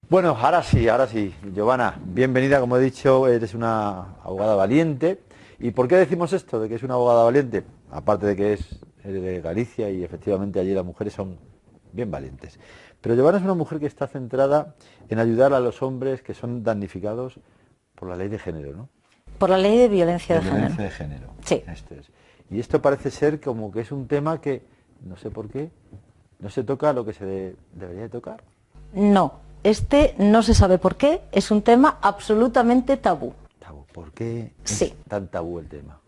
Bueno, ahora sí, Giovanna, bienvenida, como he dicho, eres una abogada valiente. ¿Y por qué decimos esto, de que es una abogada valiente? Aparte de que es de Galicia y efectivamente allí las mujeres son bien valientes. Pero Giovanna es una mujer que está centrada en ayudar a los hombres que son damnificados por la ley de género, ¿no? Por la ley de violencia de género. Violencia de género. Sí. Esto es. Y esto parece ser como que es un tema que, no sé por qué, no se toca lo que se debería de tocar. No, no se sabe por qué, es un tema absolutamente tabú. Tabú. ¿Por qué Sí. es tan tabú el tema?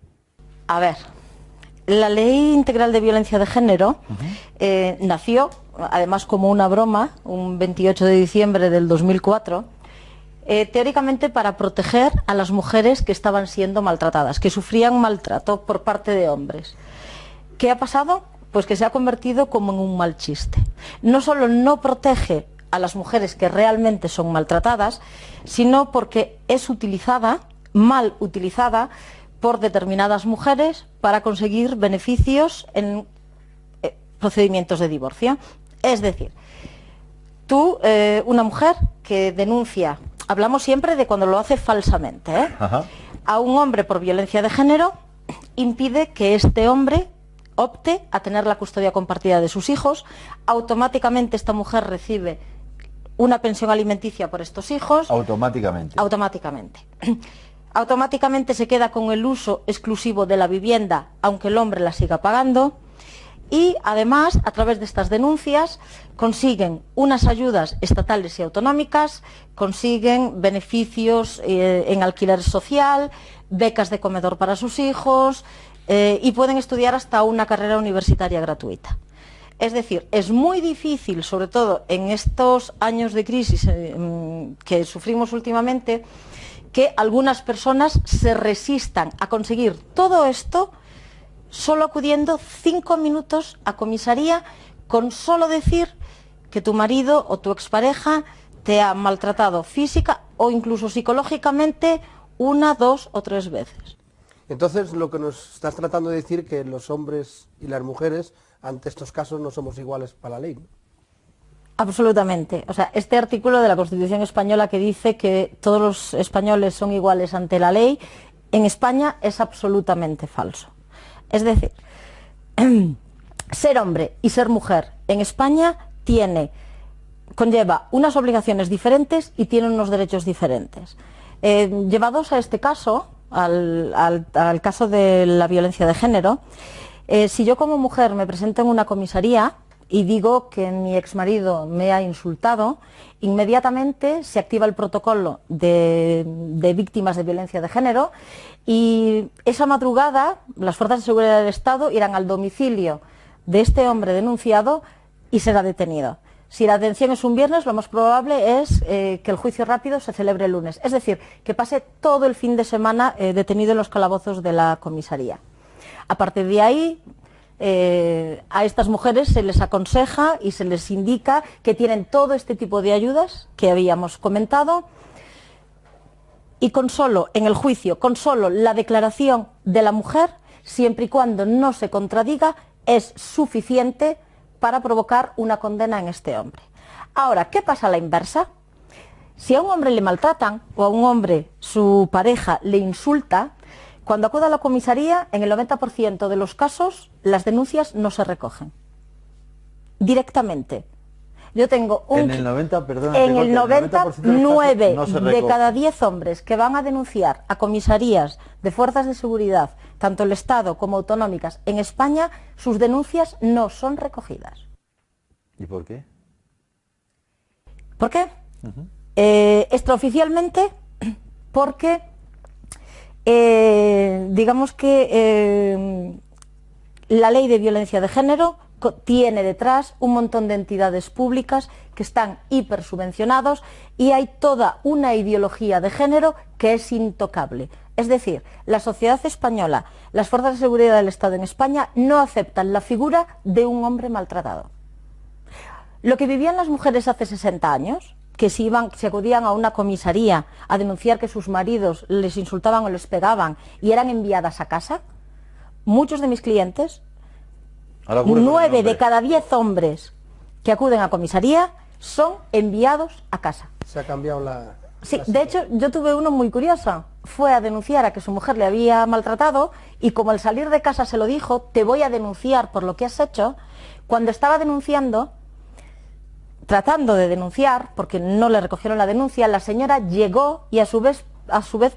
A ver, la Ley Integral de Violencia de Género nació, además como una broma, un 28 de diciembre del 2004, teóricamente para proteger a las mujeres que estaban siendo maltratadas, que sufrían maltrato por parte de hombres. ¿Qué ha pasado? Pues que se ha convertido como en un mal chiste. No solo no protege a las mujeres que realmente son maltratadas, sino porque es utilizada, mal utilizada, por determinadas mujeres para conseguir beneficios en procedimientos de divorcio. Es decir, tú, una mujer que denuncia, hablamos siempre de cuando lo hace falsamente, a un hombre por violencia de género, impide que este hombre opte a tener la custodia compartida de sus hijos. Automáticamente esta mujer recibe una pensión alimenticia por estos hijos. Automáticamente. Automáticamente se queda con el uso exclusivo de la vivienda, aunque el hombre la siga pagando. Y además, a través de estas denuncias, consiguen unas ayudas estatales y autonómicas, consiguen beneficios en alquiler social, becas de comedor para sus hijos, y pueden estudiar hasta una carrera universitaria gratuita. Es decir, es muy difícil, sobre todo en estos años de crisis que sufrimos últimamente, que algunas personas se resistan a conseguir todo esto solo acudiendo 5 minutos a comisaría con solo decir que tu marido o tu expareja te ha maltratado física o incluso psicológicamente 1, 2 o 3 veces. Entonces, lo que nos estás tratando de decir es que los hombres y las mujeres ante estos casos no somos iguales para la ley, ¿no? Absolutamente. O sea, este artículo de la Constitución española que dice que todos los españoles son iguales ante la ley, en España es absolutamente falso. Es decir, ser hombre y ser mujer en España conlleva unas obligaciones diferentes y tiene unos derechos diferentes. Llevados a este caso, al caso de la violencia de género, si yo como mujer me presento en una comisaría y digo que mi exmarido me ha insultado, inmediatamente se activa el protocolo de víctimas de violencia de género y esa madrugada las fuerzas de seguridad del Estado irán al domicilio de este hombre denunciado y será detenido. Si la detención es un viernes, lo más probable es que el juicio rápido se celebre el lunes. Es decir, que pase todo el fin de semana detenido en los calabozos de la comisaría. A partir de ahí, a estas mujeres se les aconseja y se les indica que tienen todo este tipo de ayudas que habíamos comentado y en el juicio, con solo la declaración de la mujer, siempre y cuando no se contradiga, es suficiente para provocar una condena en este hombre. Ahora, ¿qué pasa a la inversa? Si a un hombre le maltratan o a un hombre su pareja le insulta, cuando acude a la comisaría, en el 90% de los casos, las denuncias no se recogen. Directamente. Yo tengo En el 90, perdona, en el 9 no de cada 10 hombres que van a denunciar a comisarías de fuerzas de seguridad, tanto el Estado como autonómicas, en España, sus denuncias no son recogidas. ¿Y por qué? ¿Por qué? Extraoficialmente, porque digamos que la ley de violencia de género tiene detrás un montón de entidades públicas que están hipersubvencionados y hay toda una ideología de género que es intocable. Es decir, la sociedad española, las fuerzas de seguridad del Estado en España no aceptan la figura de un hombre maltratado. Lo que vivían las mujeres hace 60 años, que se acudían a una comisaría a denunciar que sus maridos les insultaban o les pegaban y eran enviadas a casa, muchos de mis clientes, 9 de cada 10 hombres que acuden a comisaría, son enviados a casa. Se ha cambiado la... Sí, de hecho yo tuve uno muy curioso, fue a denunciar a que su mujer le había maltratado y como al salir de casa se lo dijo, te voy a denunciar por lo que has hecho, cuando estaba denunciando, tratando de denunciar, porque no le recogieron la denuncia, la señora llegó y a su vez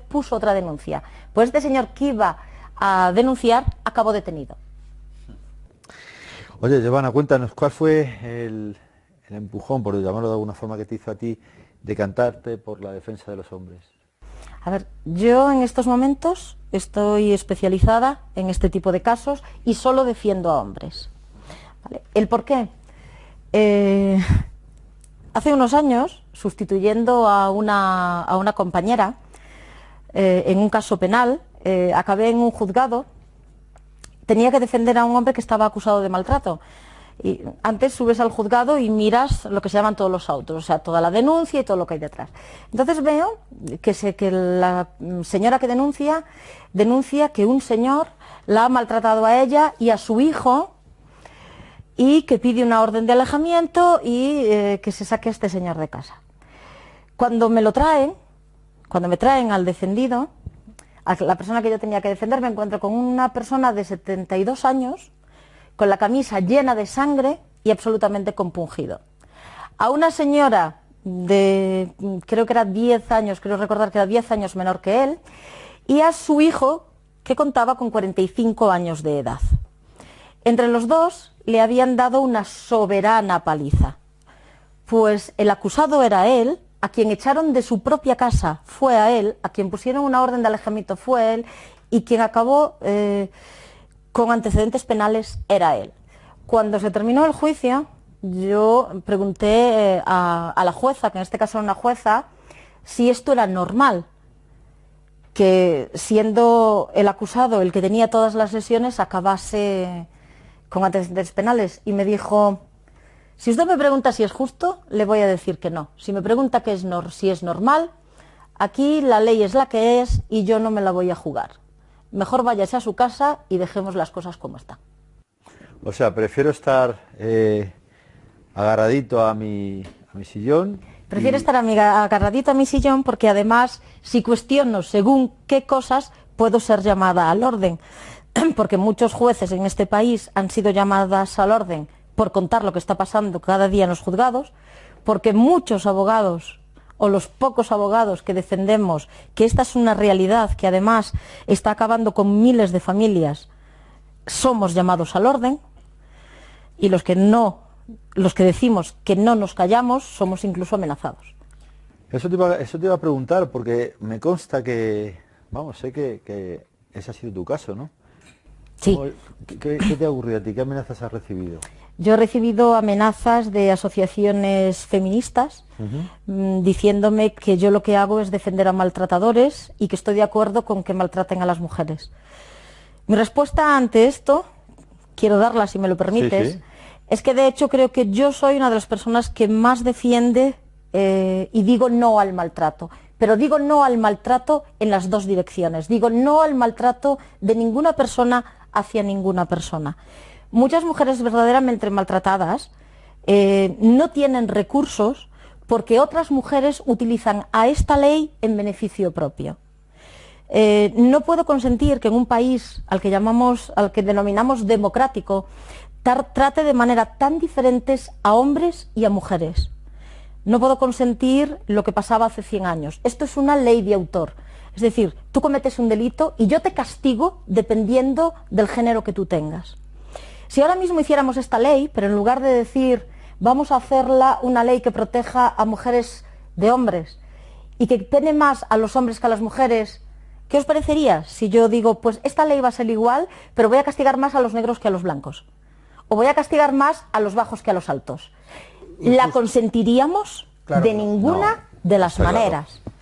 puso otra denuncia. Pues este señor que iba a denunciar acabó detenido. Oye, Giovanna, cuéntanos, ¿cuál fue el empujón, por llamarlo de alguna forma, que te hizo a ti decantarte por la defensa de los hombres? A ver, yo en estos momentos estoy especializada en este tipo de casos y solo defiendo a hombres. ¿Vale? ¿El por qué? Hace unos años, sustituyendo a una compañera en un caso penal, acabé en un juzgado, tenía que defender a un hombre que estaba acusado de maltrato. Y antes subes al juzgado y miras lo que se llaman todos los autos, o sea, toda la denuncia y todo lo que hay detrás. Entonces veo que la señora que denuncia que un señor la ha maltratado a ella y a su hijo y que pide una orden de alejamiento y que se saque a este señor de casa. Cuando me traen al defendido, a la persona que yo tenía que defender, me encuentro con una persona de 72 años, con la camisa llena de sangre y absolutamente compungido. A una señora de, creo que era 10 años, creo recordar que era 10 años menor que él, y a su hijo, que contaba con 45 años de edad. Entre los dos le habían dado una soberana paliza. Pues el acusado era él, a quien echaron de su propia casa fue a él, a quien pusieron una orden de alejamiento fue él, y quien acabó con antecedentes penales era él. Cuando se terminó el juicio, yo pregunté a la jueza, que en este caso era una jueza, si esto era normal, que siendo el acusado el que tenía todas las lesiones acabase con antecedentes penales, y me dijo: si usted me pregunta si es justo, le voy a decir que no. Si me pregunta si es normal, aquí la ley es la que es y yo no me la voy a jugar. Mejor váyase a su casa y dejemos las cosas como están. O sea, prefiero estar agarradito a mi sillón. Prefiero estar agarradito a mi sillón porque además, si cuestiono según qué cosas, puedo ser llamada al orden. Porque muchos jueces en este país han sido llamadas al orden por contar lo que está pasando cada día en los juzgados, porque muchos abogados, o los pocos abogados que defendemos que esta es una realidad que además está acabando con miles de familias, somos llamados al orden, y los que decimos que no nos callamos, somos incluso amenazados. Eso te iba a preguntar, porque me consta que, vamos, sé que ese ha sido tu caso, ¿no? Sí. ¿Qué te ha ocurrido a ti? ¿Qué amenazas has recibido? Yo he recibido amenazas de asociaciones feministas diciéndome que yo lo que hago es defender a maltratadores y que estoy de acuerdo con que maltraten a las mujeres. Mi respuesta ante esto, quiero darla si me lo permites, sí. Es que de hecho creo que yo soy una de las personas que más defiende y digo no al maltrato. Pero digo no al maltrato en las dos direcciones. Digo no al maltrato de ninguna persona hacia ninguna persona. Muchas mujeres verdaderamente maltratadas no tienen recursos porque otras mujeres utilizan a esta ley en beneficio propio. No puedo consentir que en un país al que denominamos democrático trate de manera tan diferentes a hombres y a mujeres. No puedo consentir lo que pasaba hace 100 años. Esto es una ley de autor. Es decir, tú cometes un delito y yo te castigo dependiendo del género que tú tengas. Si ahora mismo hiciéramos esta ley, pero en lugar de decir vamos a hacerla una ley que proteja a mujeres de hombres y que pene más a los hombres que a las mujeres, ¿qué os parecería si yo digo, pues esta ley va a ser igual, pero voy a castigar más a los negros que a los blancos? O voy a castigar más a los bajos que a los altos. ¿La consentiríamos? Claro, de ninguna de las maneras. Claro.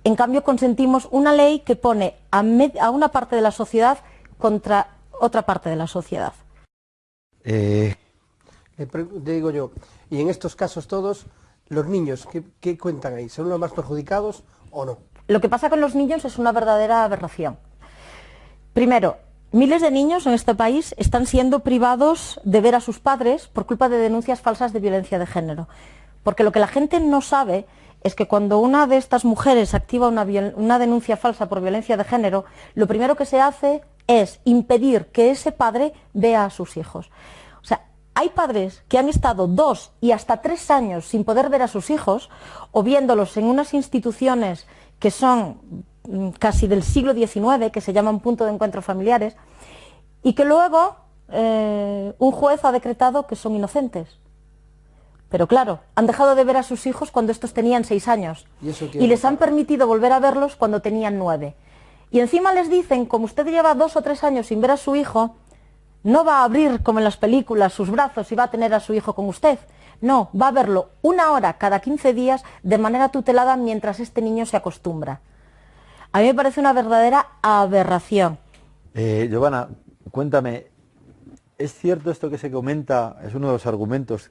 En cambio, consentimos una ley que pone a una parte de la sociedad contra otra parte de la sociedad. Le digo yo, y en estos casos todos, los niños, ¿qué cuentan ahí? ¿Son los más perjudicados o no? Lo que pasa con los niños es una verdadera aberración. Primero, miles de niños en este país están siendo privados de ver a sus padres por culpa de denuncias falsas de violencia de género. Porque lo que la gente no sabe es que cuando una de estas mujeres activa una denuncia falsa por violencia de género, lo primero que se hace es impedir que ese padre vea a sus hijos. O sea, hay padres que han estado 2 y hasta 3 años sin poder ver a sus hijos, o viéndolos en unas instituciones que son casi del siglo XIX, que se llaman punto de encuentro familiares, y que luego un juez ha decretado que son inocentes. Pero claro, han dejado de ver a sus hijos cuando estos tenían 6 años. Y les han permitido volver a verlos cuando tenían 9. Y encima les dicen, como usted lleva 2 o 3 años sin ver a su hijo, no va a abrir, como en las películas, sus brazos y va a tener a su hijo con usted. No, va a verlo 1 hora cada 15 días de manera tutelada mientras este niño se acostumbra. A mí me parece una verdadera aberración. Giovanna, cuéntame, ¿es cierto esto que se comenta? Es uno de los argumentos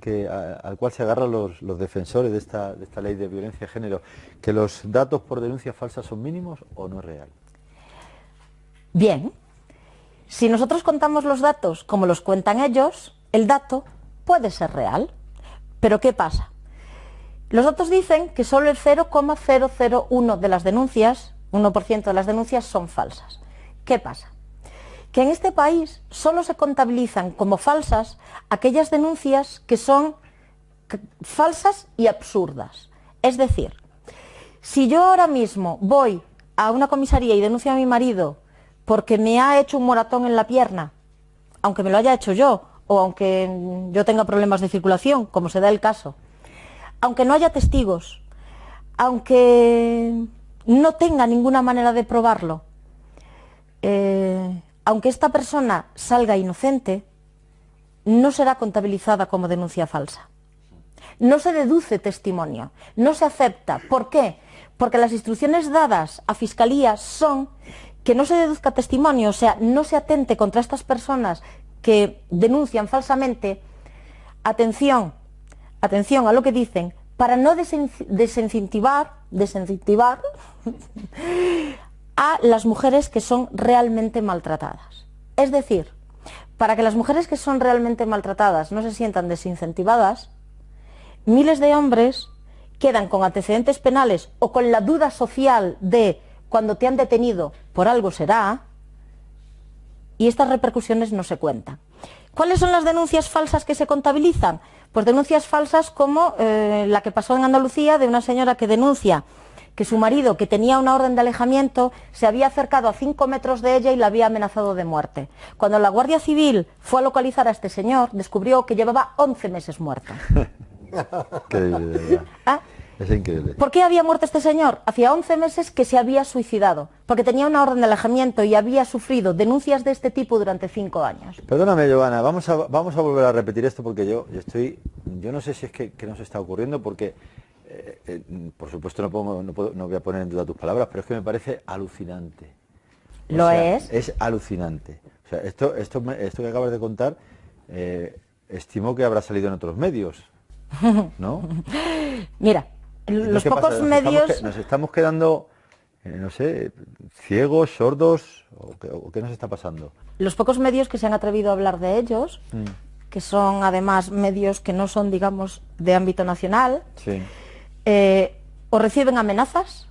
al cual se agarran los defensores de esta ley de violencia de género, que los datos por denuncias falsas son mínimos o no es real. Bien, si nosotros contamos los datos como los cuentan ellos, el dato puede ser real. Pero ¿qué pasa? Los datos dicen que solo el 0,001 de las denuncias, 1% de las denuncias son falsas. ¿Qué pasa? Que en este país solo se contabilizan como falsas aquellas denuncias que son falsas y absurdas. Es decir, si yo ahora mismo voy a una comisaría y denuncio a mi marido porque me ha hecho un moratón en la pierna, aunque me lo haya hecho yo, o aunque yo tenga problemas de circulación, como se da el caso, aunque no haya testigos, aunque no tenga ninguna manera de probarlo, aunque esta persona salga inocente, no será contabilizada como denuncia falsa. No se deduce testimonio, no se acepta. ¿Por qué? Porque las instrucciones dadas a Fiscalía son que no se deduzca testimonio, o sea, no se atente contra estas personas que denuncian falsamente. Atención a lo que dicen, para no desincentivar a las mujeres que son realmente maltratadas. Es decir, para que las mujeres que son realmente maltratadas no se sientan desincentivadas, miles de hombres quedan con antecedentes penales o con la duda social de cuando te han detenido por algo será, y estas repercusiones no se cuentan. ¿Cuáles son las denuncias falsas que se contabilizan? Pues denuncias falsas como la que pasó en Andalucía, de una señora que denuncia que su marido, que tenía una orden de alejamiento, se había acercado a 5 metros de ella y la había amenazado de muerte. Cuando la Guardia Civil fue a localizar a este señor, descubrió que llevaba 11 meses muerto. Increíble, ¿Ah? Es increíble. ¿Por qué había muerto este señor? Hacía 11 meses que se había suicidado, porque tenía una orden de alejamiento y había sufrido denuncias de este tipo durante 5 años. Perdóname, Giovanna, vamos a volver a repetir esto porque yo no sé si es que nos está ocurriendo, porque por supuesto no voy a poner en duda tus palabras, pero es que me parece alucinante. Lo es. Es alucinante. O sea, esto que acabas de contar, estimo que habrá salido en otros medios, ¿no? Mira, los pocos medios... Nos estamos quedando, no sé, ciegos, sordos, o qué nos está pasando. Los pocos medios que se han atrevido a hablar de ellos, que son además medios que no son, digamos, de ámbito nacional, sí. O reciben amenazas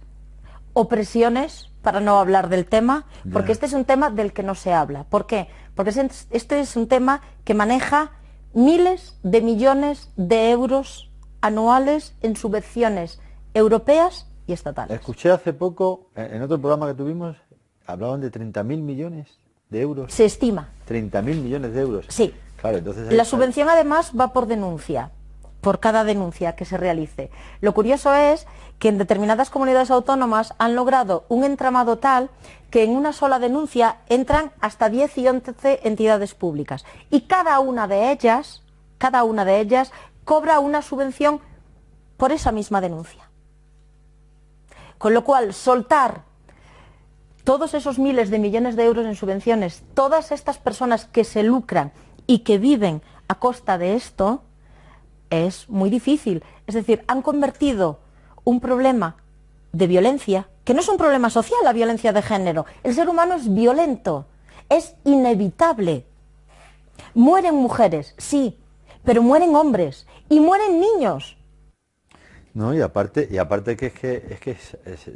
o presiones para no hablar del tema, porque este es un tema del que no se habla. ¿Por qué? Porque este es un tema que maneja miles de millones de euros anuales en subvenciones europeas y estatales. Escuché hace poco, en otro programa que tuvimos, hablaban de 30.000 millones de euros. Se estima. 30.000 millones de euros. Sí. Claro, entonces la subvención además va por denuncia, por cada denuncia que se realice. Lo curioso es que en determinadas comunidades autónomas han logrado un entramado tal que en una sola denuncia entran hasta 10 y 11 entidades públicas. Y cada una de ellas cobra una subvención por esa misma denuncia. Con lo cual, soltar todos esos miles de millones de euros en subvenciones, todas estas personas que se lucran y que viven a costa de esto, es muy difícil. Es decir, han convertido un problema de violencia, que no es un problema social, la violencia de género. El ser humano es violento, es inevitable. Mueren mujeres, sí, pero mueren hombres y mueren niños. No, y aparte que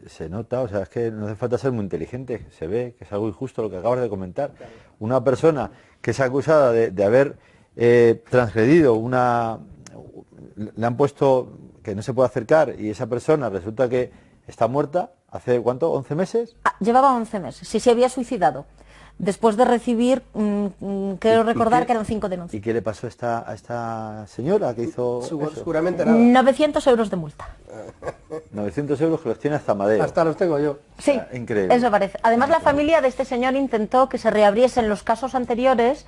se nota, o sea, es que no hace falta ser muy inteligente, se ve que es algo injusto lo que acabas de comentar. Una persona que es acusada de haber transgredido le han puesto que no se puede acercar y esa persona resulta que está muerta hace, ¿cuánto? ¿11 meses? Llevaba 11 meses, sí, se había suicidado. Después de recibir, quiero recordar que eran 5 denuncias. ¿Y qué le pasó a esta señora que hizo Seguramente nada. 900 euros de multa. 900 euros que los tiene hasta Amadeo? Hasta los tengo yo. Sí, increíble. eso parece. Además, la familia de este señor intentó que se reabriesen los casos anteriores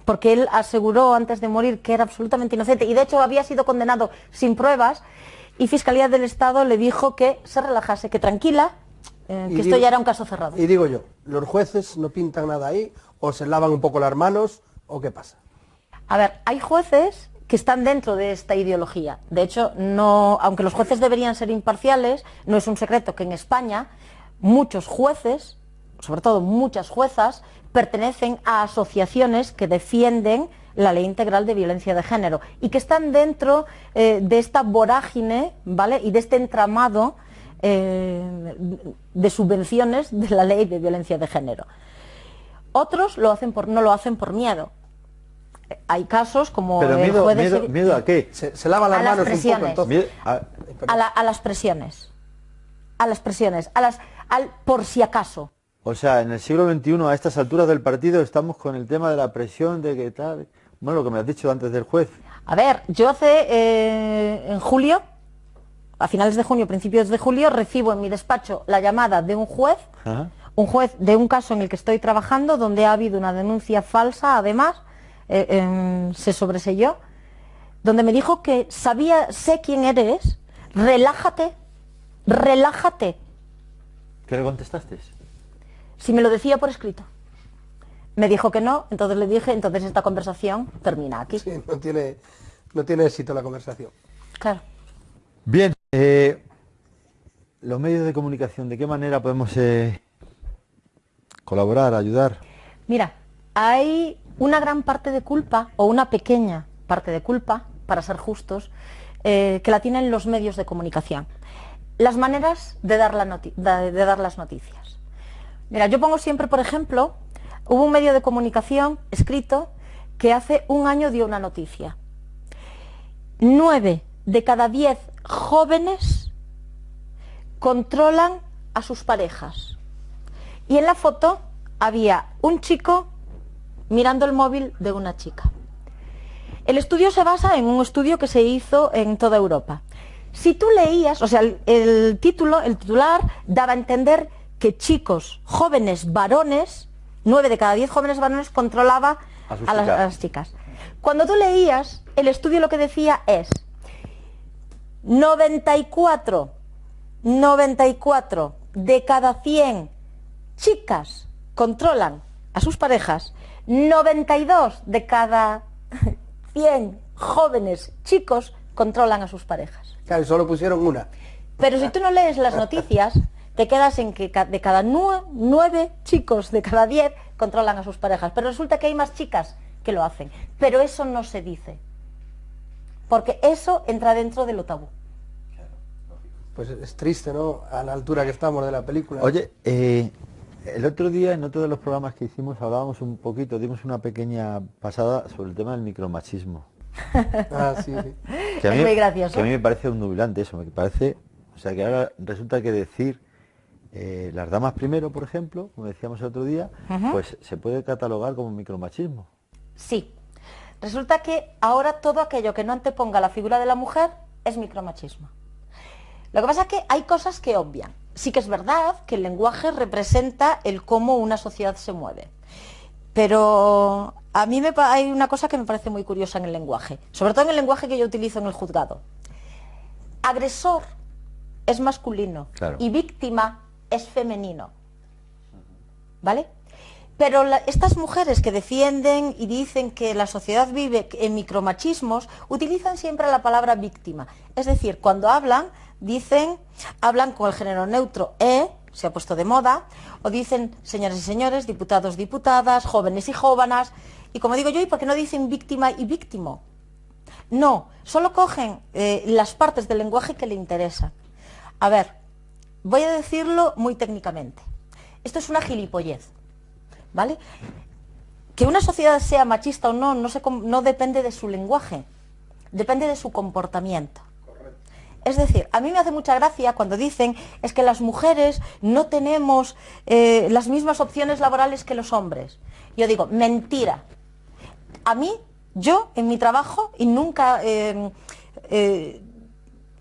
porque él aseguró antes de morir que era absolutamente inocente y de hecho había sido condenado sin pruebas y Fiscalía del Estado le dijo que se relajase, que tranquila, que esto ya era un caso cerrado. Y digo yo, ¿los jueces no pintan nada ahí? ¿O se lavan un poco las manos? ¿O qué pasa? A ver, hay jueces que están dentro de esta ideología. De hecho, no, aunque los jueces deberían ser imparciales, no es un secreto que en España muchos jueces, sobre todo muchas juezas, pertenecen a asociaciones que defienden la ley integral de violencia de género y que están dentro de esta vorágine, ¿vale? Y de este entramado de subvenciones de la ley de violencia de género. Otros no lo hacen por miedo. Hay casos como pero el juez ¿miedo a qué? Se lavan las manos un poco, entonces. A las presiones. Por si acaso. O sea, en el siglo XXI, a estas alturas del partido, estamos con el tema de la presión, de que tal... Bueno, lo que me has dicho antes del juez. A ver, yo en julio, a finales de junio, principios de julio, recibo en mi despacho la llamada de un juez de un caso en el que estoy trabajando, donde ha habido una denuncia falsa, además, se sobreseyó, donde me dijo que sé quién eres, relájate. ¿Qué le contestaste? Si me lo decía por escrito. Me dijo que no, entonces le dije, entonces esta conversación termina aquí. Sí, no tiene éxito la conversación. Claro. Bien, los medios de comunicación, ¿de qué manera podemos colaborar, ayudar? Mira, hay una gran parte de culpa, o una pequeña parte de culpa, para ser justos, que la tienen los medios de comunicación. Las maneras de dar las noticias. Mira, yo pongo siempre, por ejemplo, hubo un medio de comunicación escrito que hace un año dio una noticia. 9 de cada 10 jóvenes controlan a sus parejas. Y en la foto había un chico mirando el móvil de una chica. El estudio se basa en un estudio que se hizo en toda Europa. Si tú leías, o sea, el titular daba a entender que chicos, jóvenes, varones, 9 de cada 10 jóvenes varones controlaba a las chicas. Cuando tú leías, el estudio lo que decía es 94 de cada 100 chicas controlan a sus parejas, 92 de cada 100 jóvenes chicos controlan a sus parejas. Claro, solo pusieron una. Pero si tú no lees las noticias, te quedas en que de cada 9 chicos de cada 10 controlan a sus parejas. Pero resulta que hay más chicas que lo hacen. Pero eso no se dice. Porque eso entra dentro de lo tabú. Pues es triste, ¿no? A la altura que estamos de la película. Oye, el otro día en otro de los programas que hicimos hablábamos un poquito, dimos una pequeña pasada sobre el tema del micromachismo. Sí. Es muy gracioso. Que a mí me parece un nublante eso, me parece, o sea que ahora resulta que decir las damas primero, por ejemplo, como decíamos el otro día, pues se puede catalogar como micromachismo. Sí. Resulta que ahora todo aquello que no anteponga la figura de la mujer es micromachismo. Lo que pasa es que hay cosas que obvian. Sí que es verdad que el lenguaje representa el cómo una sociedad se mueve. Pero a mí hay una cosa que me parece muy curiosa en el lenguaje, sobre todo en el lenguaje que yo utilizo en el juzgado. Agresor es masculino, claro, y víctima es femenino. ¿Vale? Pero estas mujeres que defienden y dicen que la sociedad vive en micromachismos, utilizan siempre la palabra víctima. Es decir, cuando hablan con el género neutro se ha puesto de moda, o dicen señoras y señores, diputados, diputadas, jóvenes y jóvenes, y como digo yo, ¿y por qué no dicen víctima y víctimo? No, solo cogen las partes del lenguaje que le interesan. A ver, voy a decirlo muy técnicamente. Esto es una gilipollez, ¿vale? Que una sociedad sea machista o no, no depende de su lenguaje, depende de su comportamiento. Es decir, a mí me hace mucha gracia cuando dicen es que las mujeres no tenemos las mismas opciones laborales que los hombres. Yo digo, mentira. A mí, yo en mi trabajo, y nunca,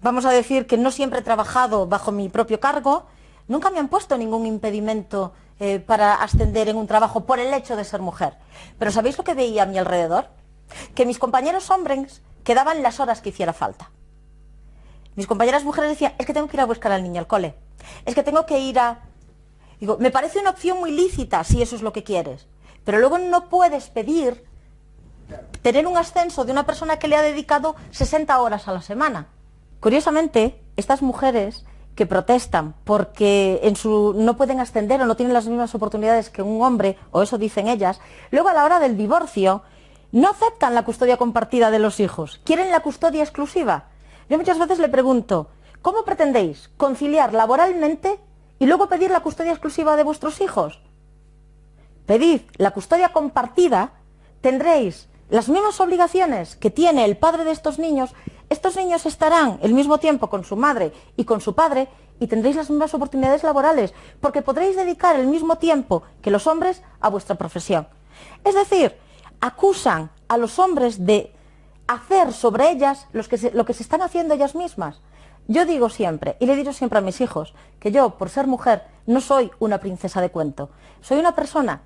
vamos a decir que no siempre he trabajado bajo mi propio cargo, nunca me han puesto ningún impedimento para ascender en un trabajo por el hecho de ser mujer. Pero ¿sabéis lo que veía a mi alrededor? Que mis compañeros hombres quedaban las horas que hiciera falta. Mis compañeras mujeres decían, es que tengo que ir a buscar al niño al cole, es que tengo que ir a... Digo, me parece una opción muy lícita si eso es lo que quieres, pero luego no puedes pedir tener un ascenso de una persona que le ha dedicado 60 horas a la semana. Curiosamente, estas mujeres que protestan porque no pueden ascender o no tienen las mismas oportunidades que un hombre, o eso dicen ellas, luego a la hora del divorcio no aceptan la custodia compartida de los hijos, quieren la custodia exclusiva. Yo muchas veces le pregunto, ¿cómo pretendéis conciliar laboralmente y luego pedir la custodia exclusiva de vuestros hijos? Pedid la custodia compartida, tendréis las mismas obligaciones que tiene el padre de estos niños estarán el mismo tiempo con su madre y con su padre y tendréis las mismas oportunidades laborales, porque podréis dedicar el mismo tiempo que los hombres a vuestra profesión. Es decir, acusan a los hombres de hacer sobre ellas lo que se están haciendo ellas mismas. Yo digo siempre, y le digo siempre a mis hijos, que yo, por ser mujer, no soy una princesa de cuento. Soy una persona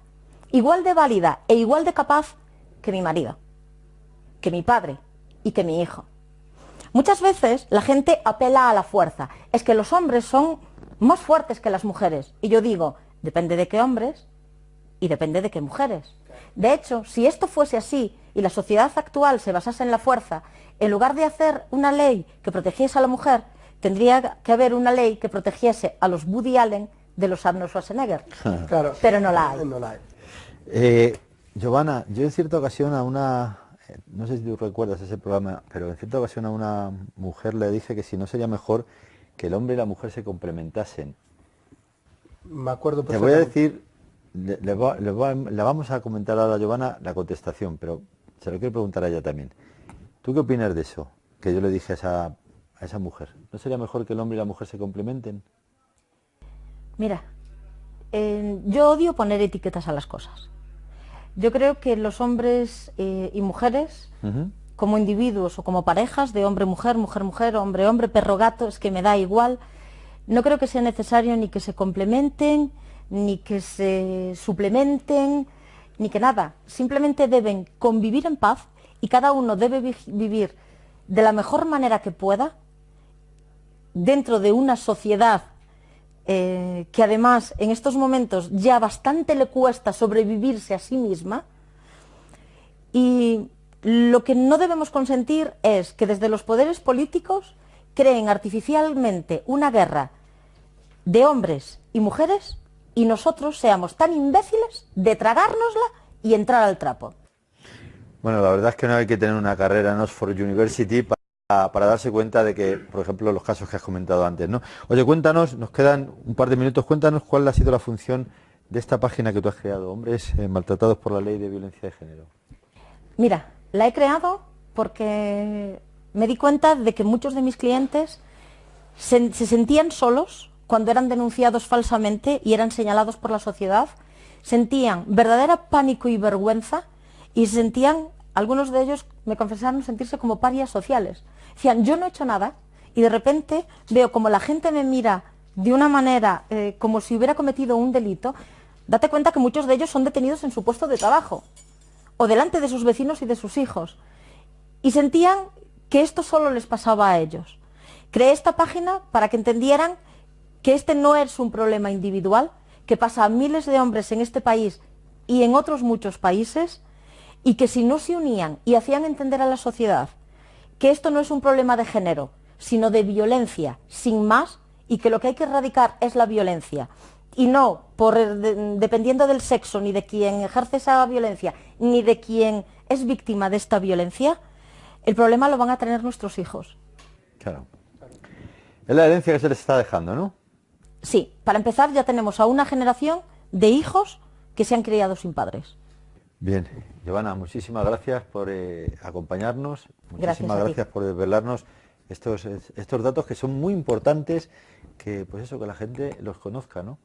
igual de válida e igual de capaz que mi marido, que mi padre y que mi hijo. Muchas veces la gente apela a la fuerza. Es que los hombres son más fuertes que las mujeres. Y yo digo, depende de qué hombres y depende de qué mujeres. De hecho, si esto fuese así y la sociedad actual se basase en la fuerza, en lugar de hacer una ley que protegiese a la mujer, tendría que haber una ley que protegiese a los Woody Allen de los Arnold Schwarzenegger. Claro. Pero no la hay. No la hay. Giovanna, yo en cierta ocasión a una, no sé si tú recuerdas ese programa, pero en cierta ocasión a una mujer le dije que si no sería mejor que el hombre y la mujer se complementasen. Me acuerdo Te voy a perfectamente. decir, le vamos a comentar ahora a Giovanna la contestación, pero se lo quiero preguntar a ella también. ¿Tú qué opinas de eso? Que yo le dije a esa mujer. ¿No sería mejor que el hombre y la mujer se complementen? Mira, yo odio poner etiquetas a las cosas. Yo creo que los hombres y mujeres, como individuos o como parejas de hombre-mujer, mujer-mujer, hombre-hombre, perro-gato, es que me da igual, no creo que sea necesario ni que se complementen, ni que se suplementen, ni que nada. Simplemente deben convivir en paz y cada uno debe vivir de la mejor manera que pueda dentro de una sociedad que además en estos momentos ya bastante le cuesta sobrevivirse a sí misma, y lo que no debemos consentir es que desde los poderes políticos creen artificialmente una guerra de hombres y mujeres y nosotros seamos tan imbéciles de tragárnosla y entrar al trapo. Bueno, la verdad es que no hay que tener una carrera en Oxford University para darse cuenta de que, por ejemplo, los casos que has comentado antes, ¿no? Oye, cuéntanos, nos quedan un par de minutos, cuéntanos cuál ha sido la función de esta página que tú has creado, Hombres Maltratados por la Ley de Violencia de Género. Mira, la he creado porque me di cuenta de que muchos de mis clientes se sentían solos cuando eran denunciados falsamente y eran señalados por la sociedad, sentían verdadera pánico y vergüenza y sentían, algunos de ellos me confesaron sentirse como parias sociales. Decían, yo no he hecho nada y de repente veo como la gente me mira de una manera como si hubiera cometido un delito. Date cuenta que muchos de ellos son detenidos en su puesto de trabajo o delante de sus vecinos y de sus hijos. Y sentían que esto solo les pasaba a ellos. Creé esta página para que entendieran que este no es un problema individual, que pasa a miles de hombres en este país y en otros muchos países, y que si no se unían y hacían entender a la sociedad que esto no es un problema de género, sino de violencia, sin más, y que lo que hay que erradicar es la violencia, y no dependiendo del sexo, ni de quien ejerce esa violencia, ni de quien es víctima de esta violencia, El problema lo van a tener nuestros hijos. Claro. Es la herencia que se les está dejando, ¿no? Sí, para empezar ya tenemos a una generación de hijos que se han criado sin padres. Bien, Giovanna, muchísimas gracias por acompañarnos, muchísimas Gracias gracias por desvelarnos estos datos que son muy importantes, que pues eso, que la gente los conozca, ¿no?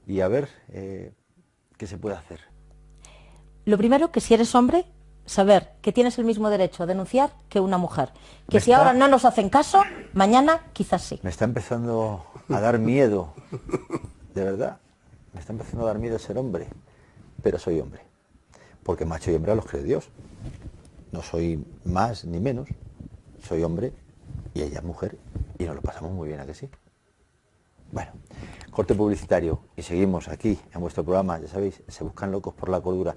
Y a ver qué se puede hacer. Lo primero, que si eres hombre, saber que tienes el mismo derecho a denunciar que una mujer. Que si ahora no nos hacen caso, mañana quizás sí. Me está empezando a dar miedo, de verdad, me está empezando a dar miedo ser hombre, pero soy hombre. Porque macho y hembra los cree Dios. No soy más ni menos, soy hombre y ella es mujer y nos lo pasamos muy bien, ¿a que sí? Bueno, corte publicitario y seguimos aquí en vuestro programa, ya sabéis, Se buscan locos por la cordura.